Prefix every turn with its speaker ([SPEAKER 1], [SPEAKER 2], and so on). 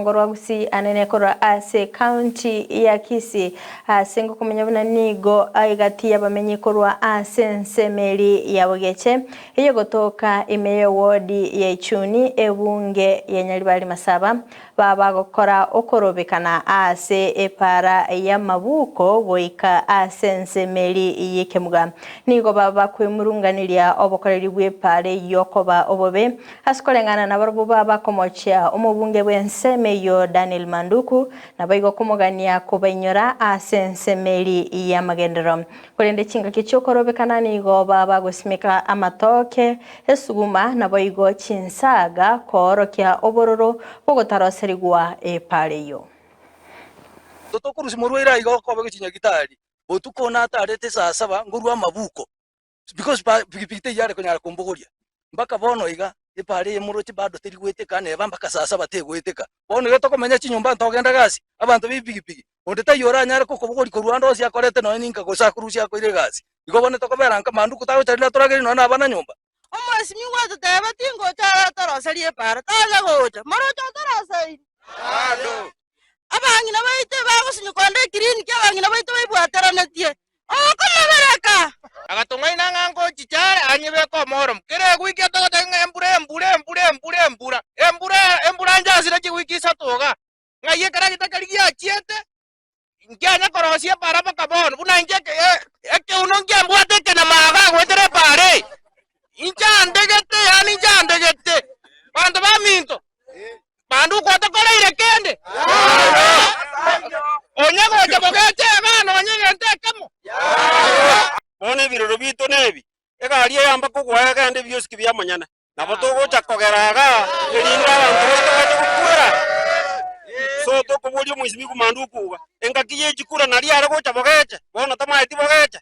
[SPEAKER 1] Ngorwagusi anene korwa ase county ya Kisii asengo kumenyabuna nigo aigati yabamenyi korwa ase nsemeri ya Bugeche iyo gotoka imeyo wodi ya Ichuni ebunge ya Nyaribari Masaba baba gokora okorobekana ase epara ya mabuko goika ase nsemeri yekemuga nigo baba kwemurunganiria obokoreri bwepare yokoba obobe asikolengana na barubu baba komochia omubunge bwenseme yo Daniel Manduku na baigo kumugania kubainyora asensemeri ya magendero kurende chinga kichokorobekana nigo baba gusimika amatoke esuguma na baigo chinsaga korokia obororo bogotaroserigwa epareyo
[SPEAKER 2] totokurusi murwira igo kobe gichinya gitari otukona atarete saa 7 ngurwa mabuko because pigipite yare kunyara kumbuguria mbaka bono iga ipare muruti bado tiri gweteka ne bambaka saa 7 tegweteka bono geto komenya chinyumba ntogenda gasi abantu bibigipigi ondeta yora nyara kokobugori ko Rwanda osi akorete no ninka gosakurusi akoire gasi igo bone tokoberanka Manduku tawe tarila turageri no nabana nyumba
[SPEAKER 3] omwesi mingwa tuteba tingo cha toroserie para taga gocha morocha torosei ado abangi na baite bagusinyo konde clinic abangi na baite baibwateranetie okomabereka agatonga inanga ngo chichare anyebe ko morom kere gwike to tenga embura njazira chigwiki satoga ngaye kara gitakarigia chiete nganya korosia para bakabon buna njeke eke unongia mbwateke na maga gwetere pare inja ndegete bantu baminto bandu kwata kola irekende onyago jabogeche bana onyegente kamo one biroro bito nebi egariye yamba kugwa gande byoski byamanyana nabo togocha kogeraga erinda abantu baje gukura so tokubuli mwizimi ku Manduku enga kiye chikura nali ara gocha bogeche bona tamaiti bogeche